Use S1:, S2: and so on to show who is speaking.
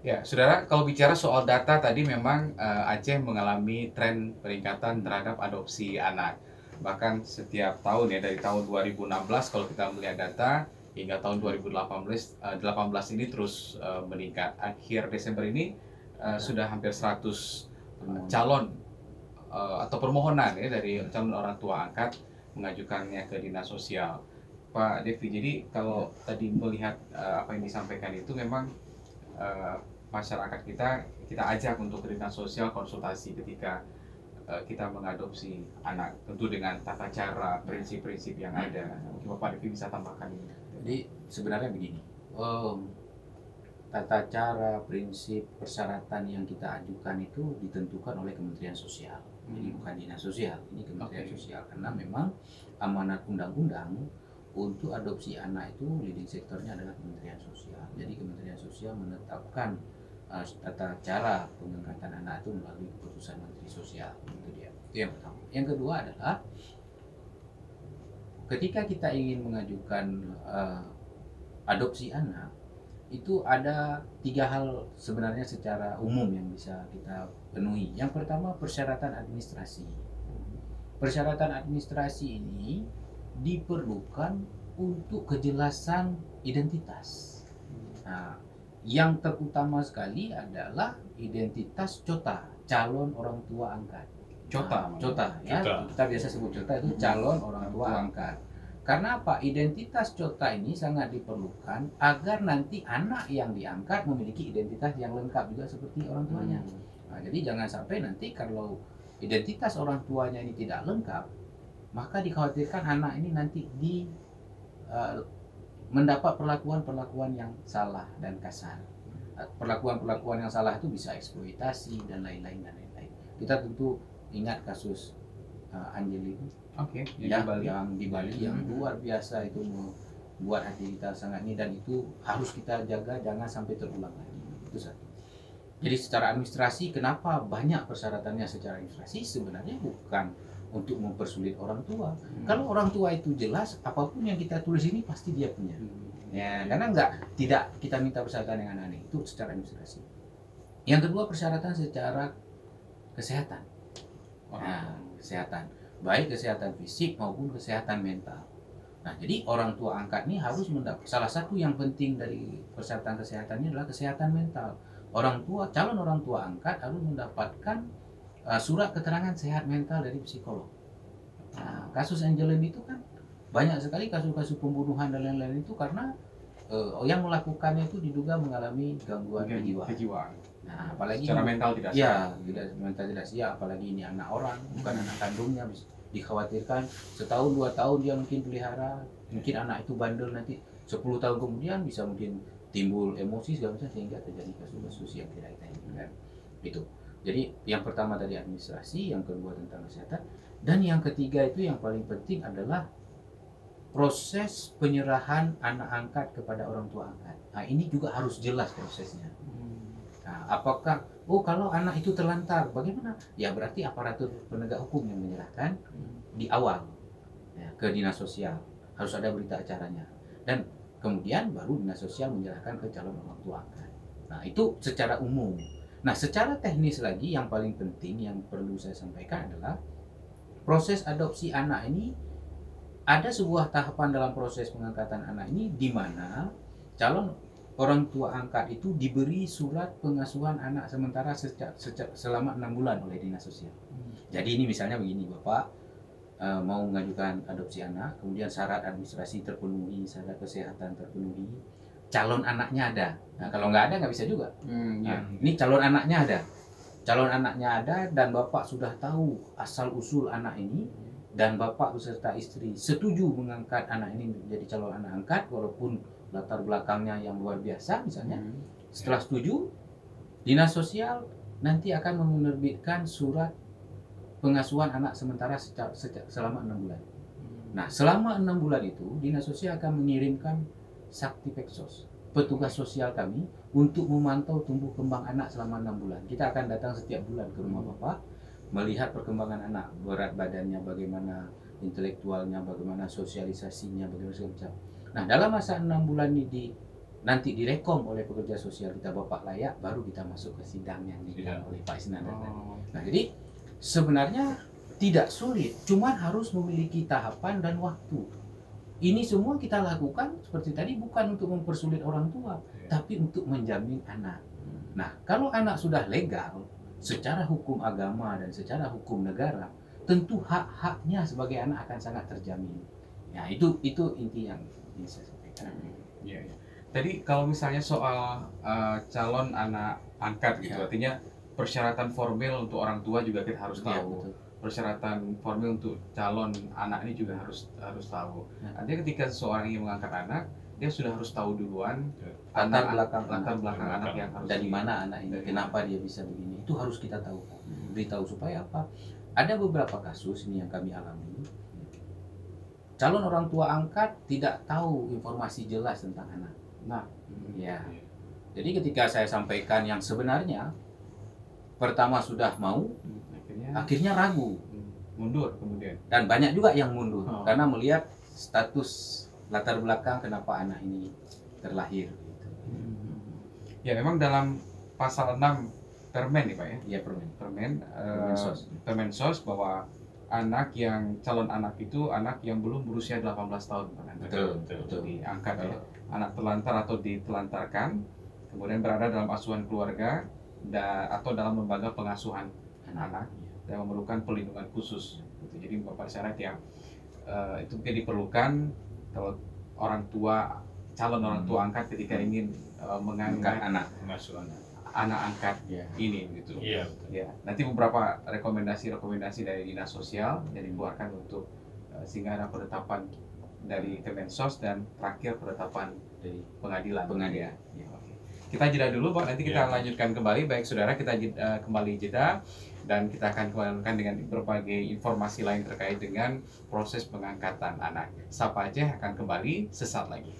S1: Ya, saudara, kalau bicara soal data tadi memang Aceh mengalami tren peningkatan terhadap adopsi anak. Bahkan setiap tahun ya, dari tahun 2016 kalau kita melihat data hingga tahun 2018 ini terus meningkat. Akhir Desember ini
S2: Ya,
S1: sudah hampir 100
S2: permohonan.
S1: calon atau permohonan ya dari calon orang tua angkat mengajukannya ke dinas sosial. Pak Devi, jadi
S2: Ya,
S1: kalau tadi melihat apa yang disampaikan itu memang eh, masyarakat kita ajak untuk ke dinas sosial konsultasi ketika kita mengadopsi anak, tentu dengan tata cara
S2: ya.
S1: prinsip-prinsip yang ada. Mungkin Bapak Devi bisa tambahkan ini.
S2: Jadi sebenarnya begini, tata cara, prinsip, persyaratan yang kita ajukan itu ditentukan oleh Kementerian Sosial. Jadi bukan Dinas Sosial, ini Kementerian
S1: Oke.
S2: Sosial. Karena memang amanat undang-undang untuk adopsi anak itu leading sektornya adalah Kementerian Sosial. Jadi Kementerian Sosial menetapkan tata cara pengangkatan anak itu melalui keputusan Menteri Sosial. Itu dia. Itu yang pertama. Yang kedua adalah ketika kita ingin mengajukan adopsi anak, itu ada tiga hal sebenarnya secara umum yang bisa kita penuhi. Yang pertama, persyaratan administrasi. Persyaratan administrasi ini diperlukan untuk kejelasan identitas. Nah, yang terutama sekali adalah identitas COTA, calon orang tua angkat.
S1: Cota,
S2: Nah, COTA ya,
S1: Cota.
S2: kita biasa sebut COTA itu calon orang tua angkat. Karena apa? Identitas COTA ini sangat diperlukan agar nanti anak yang diangkat memiliki identitas yang lengkap juga seperti orang tuanya. Nah, jadi jangan sampai nanti kalau identitas orang tuanya ini tidak lengkap, maka dikhawatirkan anak ini nanti uh, mendapat perlakuan-perlakuan yang salah dan kasar. Perlakuan-perlakuan yang salah itu bisa eksploitasi dan lain-lain dan lain-lain. Kita tentu ingat kasus Angelin,
S1: Oke,
S2: ya,
S1: di Bali.
S2: yang di Bali yang luar biasa itu membuat hati kita sangat ini, dan itu harus kita jaga jangan sampai terulang lagi. Itu satu. Jadi secara administrasi, kenapa banyak persyaratannya secara administrasi? Sebenarnya bukan untuk mempersulit orang tua. Kalau orang tua itu jelas, apapun yang kita tulis ini pasti dia punya. Ya, karena tidak kita minta persyaratan yang aneh-aneh, itu secara administrasi. Yang kedua, persyaratan secara kesehatan. Nah, kesehatan. Baik kesehatan fisik maupun kesehatan mental. Nah, jadi orang tua angkat ini harus mendapat, salah satu yang penting dari persyaratan kesehatannya adalah kesehatan mental. Orang tua, calon orang tua angkat harus mendapatkan surat keterangan sehat mental dari psikolog. Nah, kasus Angelin itu kan banyak sekali kasus-kasus pembunuhan dan lain-lain itu karena yang melakukannya itu diduga mengalami gangguan kejiwaan. Nah, apalagi
S1: Secara mental tidak
S2: ya,
S1: sehat.
S2: tidak mental tidak siap, apalagi ini anak orang, bukan anak kandungnya, dikhawatirkan setahun 2 tahun dia mungkin pelihara, mungkin anak itu bandel, nanti 10 tahun kemudian bisa mungkin timbul emosi segala macam sehingga terjadi kasus-kasus yang tidak kita inginkan. Itu. Jadi yang pertama tadi administrasi, yang kedua tentang kesehatan, dan yang ketiga itu yang paling penting adalah proses penyerahan anak angkat kepada orang tua angkat. Nah, ini juga harus jelas prosesnya. Nah, apakah kalau anak itu terlantar, bagaimana? Ya berarti aparatur penegak hukum yang menyerahkan di awal ya, ke dinas sosial. Harus ada berita acaranya. Dan kemudian baru dinas sosial menyerahkan ke calon orang tua angkat. Nah, itu secara umum. Nah, secara teknis lagi yang paling penting yang perlu saya sampaikan adalah proses adopsi anak ini ada sebuah tahapan dalam proses pengangkatan anak ini di mana calon orang tua angkat itu diberi surat pengasuhan anak sementara selama 6 bulan oleh dinas sosial. Jadi ini misalnya begini, Bapak mau mengajukan adopsi anak, kemudian syarat administrasi terpenuhi, syarat kesehatan terpenuhi, calon anaknya ada. Nah, kalau nggak ada nggak bisa juga. Nah, ini calon anaknya ada. Calon anaknya ada dan Bapak sudah tahu asal usul anak ini, dan Bapak beserta istri setuju mengangkat anak ini menjadi calon anak angkat walaupun latar belakangnya yang luar biasa misalnya. Setelah setuju, dinas sosial nanti akan menerbitkan surat pengasuhan anak sementara selama 6 bulan. Nah, selama 6 bulan itu dinas sosial akan mengirimkan sakti peksos, petugas sosial kami, untuk memantau tumbuh kembang anak selama 6 bulan. Kita akan datang setiap bulan ke rumah Bapak, melihat perkembangan anak, berat badannya bagaimana, intelektualnya bagaimana, sosialisasinya bagaimana segala macam. Nah, dalam masa 6 bulan ini nanti direkom oleh pekerja sosial kita Bapak layak, baru kita masuk ke sidang yang dibilang oleh Pak Isnanda tadi.
S1: Oh,
S2: Nah, jadi sebenarnya tidak sulit, cuman harus memiliki tahapan dan waktu. Ini semua kita lakukan seperti tadi bukan untuk mempersulit orang tua, tapi untuk menjamin anak. Nah, kalau anak sudah legal, secara hukum agama dan secara hukum negara, tentu hak-haknya sebagai anak akan sangat terjamin. Ya, itu inti yang ingin saya sampaikan.
S1: iya, iya. Tadi kalau misalnya soal calon anak angkat gitu,
S2: Ya.
S1: artinya persyaratan formil untuk orang tua juga kita harus
S2: Ya,
S1: tahu.
S2: betul.
S1: Persyaratan formil untuk calon anak ini juga harus tahu.
S2: Ya.
S1: Artinya ketika seseorang ingin mengangkat anak, dia sudah harus tahu duluan
S2: Latar belakang
S1: latar belakang anak yang harus
S2: dari mana anak ini,
S1: dari
S2: kenapa dia bisa begini, itu harus kita tahu. Beritahu supaya apa? Ada beberapa kasus ini yang kami alami. Calon orang tua angkat tidak tahu informasi jelas tentang anak.
S1: Nah,
S2: Ya. Jadi ketika saya sampaikan yang sebenarnya, pertama sudah mau, akhirnya ragu.
S1: mundur kemudian.
S2: Dan banyak juga yang mundur
S1: Oh.
S2: karena melihat status latar belakang kenapa anak ini terlahir. Gitu.
S1: Ya memang dalam pasal 6 Permen nih Pak ya.
S2: Iya, permen.
S1: Permensos. Permensos bahwa calon anak itu anak yang belum berusia 18 tahun Pak.
S2: Betul.
S1: Diangkat ya. Anak terlantar atau ditelantarkan, kemudian berada dalam asuhan keluarga atau dalam lembaga pengasuhan anak yang memerlukan perlindungan khusus. Gitu. Jadi beberapa syarat yang itu mungkin diperlukan kalau calon orang tua angkat ketika ingin mengangkat
S2: Masuk anak.
S1: anak angkat
S2: Ya.
S1: ini gitu.
S3: Iya.
S1: Ya, nanti beberapa rekomendasi dari Dinas Sosial yang dikeluarkan untuk sehingga ada penetapan dari Kemensos dan terakhir penetapan
S2: Dari
S1: pengadilan.
S2: pengadilan.
S1: Ya, oke. Kita jeda dulu Pak, nanti kita
S3: Ya.
S1: lanjutkan kembali. Baik saudara, kita kembali jeda dan kita akan kembalikan dengan berbagai informasi lain terkait dengan proses pengangkatan anak. Sapa Aceh akan kembali sesaat lagi.